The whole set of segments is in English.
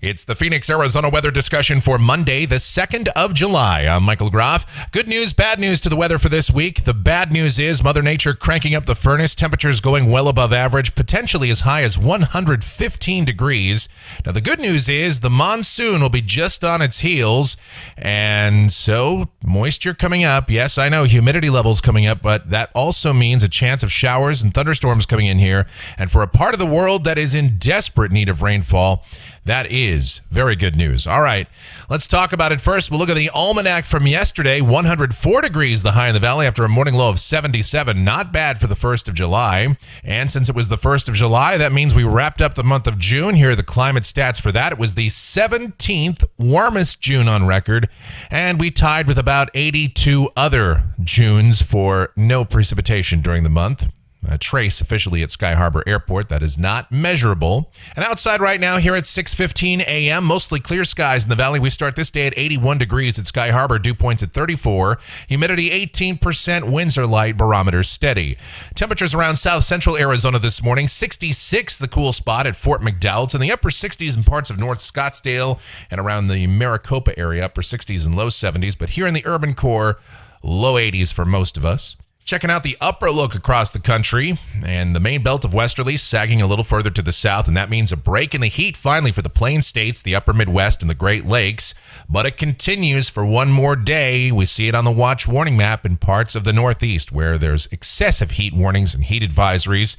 It's the Phoenix, Arizona weather discussion for Monday, the 2nd of July. I'm Michael Groff. Good news, bad news to the weather for this week. The bad news is Mother Nature cranking up the furnace, temperatures going well above average, potentially as high as 115 degrees. Now, the good news is the monsoon will be just on its heels, and so moisture coming up. Yes, I know humidity levels coming up, but that also means a chance of showers and thunderstorms coming in here. And for a part of the world that is in desperate need of rainfall, that is very good news. All right, let's talk about it first. We'll look at the almanac from yesterday. 104 degrees the high in the valley after a morning low of 77. Not bad for the 1st of July. And since it was the 1st of July, that means we wrapped up the month of June. Here are the climate stats for that. It was the 17th warmest June on record, and we tied with about 82 other Junes for no precipitation during the month. Trace officially at Sky Harbor Airport. That is not measurable. And outside right now here at 6:15 a.m., mostly clear skies in the valley. We start this day at 81 degrees at Sky Harbor, dew points at 34. Humidity 18%, winds are light, barometer steady. Temperatures around south central Arizona this morning. 66 the cool spot at Fort McDowell. It's in the upper 60s in parts of North Scottsdale and around the Maricopa area, upper 60s and low 70s. But here in the urban core, low 80s for most of us. Checking out the upper look across the country, and the main belt of westerlies sagging a little further to the south, and that means a break in the heat finally for the Plain States, the upper Midwest, and the Great Lakes. But it continues for one more day. We see it on the watch warning map in parts of the Northeast where there's excessive heat warnings and heat advisories.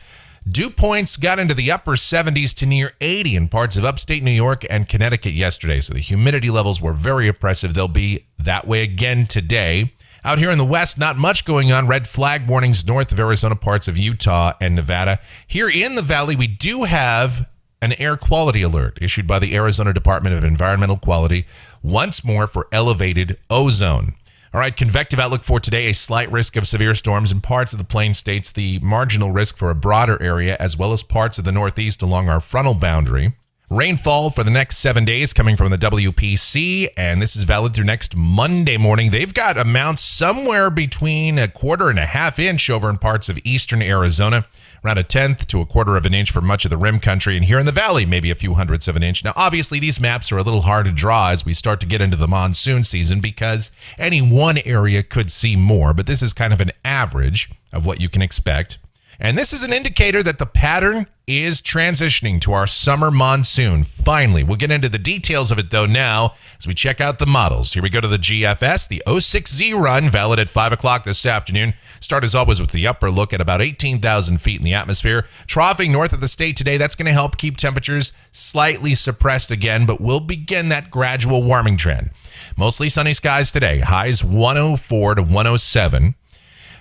Dew points got into the upper 70s to near 80 in parts of upstate New York and Connecticut yesterday, so the humidity levels were very oppressive. They'll be that way again today. Out here in the west, not much going on. Red flag warnings north of Arizona, parts of Utah and Nevada. Here in the valley, we do have an air quality alert issued by the Arizona Department of Environmental Quality, once more for elevated ozone. All right, convective outlook for today, a slight risk of severe storms in parts of the Plain States, the marginal risk for a broader area, as well as parts of the Northeast along our frontal boundary. Rainfall for the next 7 days coming from the WPC, and this is valid through next Monday morning. They've got amounts somewhere between 1/4 and 1/2 inch over in parts of eastern Arizona, around 1/10 to 1/4 of an inch for much of the rim country, and here in the valley, maybe a few hundredths of an inch. Now, obviously, these maps are a little hard to draw as we start to get into the monsoon season because any one area could see more, but this is kind of an average of what you can expect. And this is an indicator that the pattern is transitioning to our summer monsoon. Finally, we'll get into the details of it, though, now as we check out the models. Here we go to the GFS, the 06Z run, valid at 5 o'clock this afternoon. Start, as always, with the upper look at about 18,000 feet in the atmosphere. Troughing north of the state today, that's going to help keep temperatures slightly suppressed again, but we'll begin that gradual warming trend. Mostly sunny skies today, highs 104 to 107.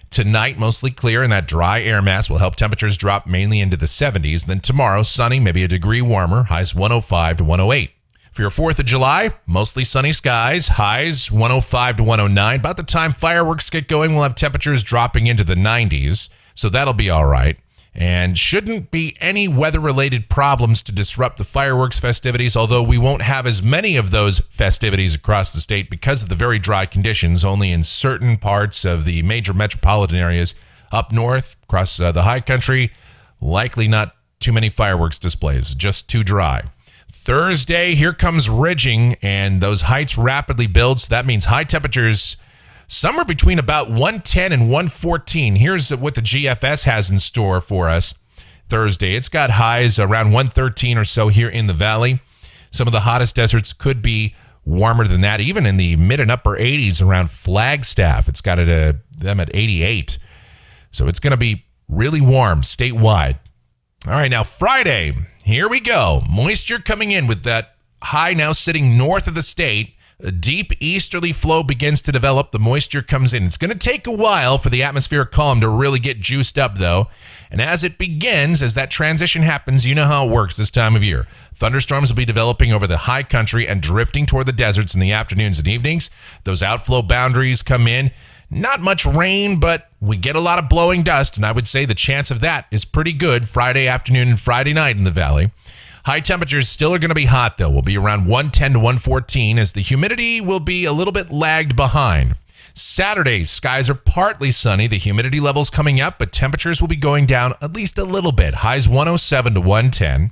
Tonight, mostly clear, and that dry air mass will help temperatures drop mainly into the 70s. Then tomorrow, sunny, maybe a degree warmer, highs 105 to 108. For your 4th of July, mostly sunny skies, highs 105 to 109. About the time fireworks get going, we'll have temperatures dropping into the 90s, so that'll be all right. And shouldn't be any weather-related problems to disrupt the fireworks festivities, although we won't have as many of those festivities across the state because of the very dry conditions, only in certain parts of the major metropolitan areas. Up north, across the high country, likely not too many fireworks displays, just too dry. Thursday, here comes ridging, and those heights rapidly build, so that means high temperatures somewhere between about 110 and 114. Here's what the GFS has in store for us Thursday. It's got highs around 113 or so here in the valley. Some of the hottest deserts could be warmer than that, even in the mid and upper 80s around Flagstaff. It's got them at 88. So it's going to be really warm statewide. All right, now Friday, here we go. Moisture coming in with that high now sitting north of the state. A deep easterly flow begins to develop. The moisture comes in. It's going to take a while for the atmospheric column to really get juiced up, though. And as it begins, as that transition happens, you know how it works this time of year. Thunderstorms will be developing over the high country and drifting toward the deserts in the afternoons and evenings. Those outflow boundaries come in. Not much rain, but we get a lot of blowing dust, and I would say the chance of that is pretty good Friday afternoon and Friday night in the valley. High temperatures still are going to be hot, though. We'll be around 110 to 114 as the humidity will be a little bit lagged behind. Saturday, skies are partly sunny. The humidity level's coming up, but temperatures will be going down at least a little bit. Highs 107 to 110.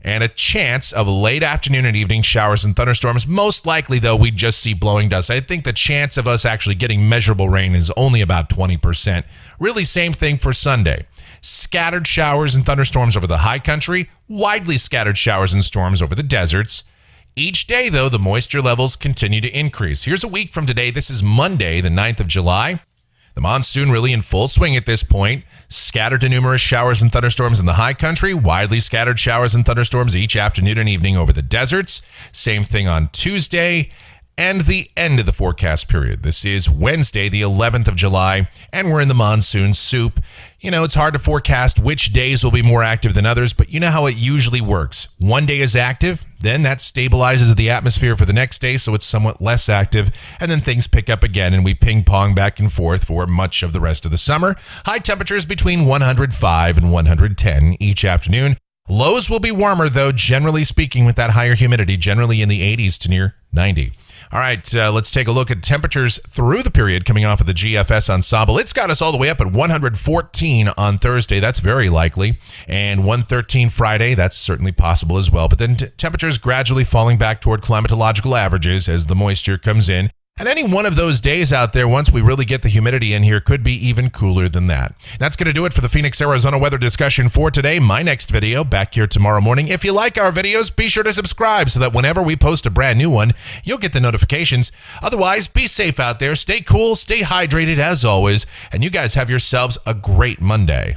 and a chance of late afternoon and evening showers and thunderstorms. Most likely, though, we just see blowing dust. I think the chance of us actually getting measurable rain is only about 20%. Really, same thing for Sunday. Scattered showers and thunderstorms over the high country, widely scattered showers and storms over the deserts. Each day, though, the moisture levels continue to increase. Here's a week from today. This is Monday, the 9th of July. The monsoon really in full swing at this point. Scattered to numerous showers and thunderstorms in the high country. Widely scattered showers and thunderstorms each afternoon and evening over the deserts. Same thing on Tuesday and the end of the forecast period. This is Wednesday, the 11th of July, and we're in the monsoon soup. You know, it's hard to forecast which days will be more active than others, but you know how it usually works. One day is active, then that stabilizes the atmosphere for the next day, so it's somewhat less active, and then things pick up again, and we ping-pong back and forth for much of the rest of the summer. High temperatures between 105 and 110 each afternoon. Lows will be warmer, though, generally speaking, with that higher humidity, generally in the 80s to near 90. All right, let's take a look at temperatures through the period coming off of the GFS ensemble. It's got us all the way up at 114 on Thursday. That's very likely. And 113 Friday. That's certainly possible as well. But then temperatures gradually falling back toward climatological averages as the moisture comes in. And any one of those days out there, once we really get the humidity in here, could be even cooler than that. That's going to do it for the Phoenix, Arizona weather discussion for today. My next video back here tomorrow morning. If you like our videos, be sure to subscribe so that whenever we post a brand new one, you'll get the notifications. Otherwise, be safe out there. Stay cool, stay hydrated as always, and you guys have yourselves a great Monday.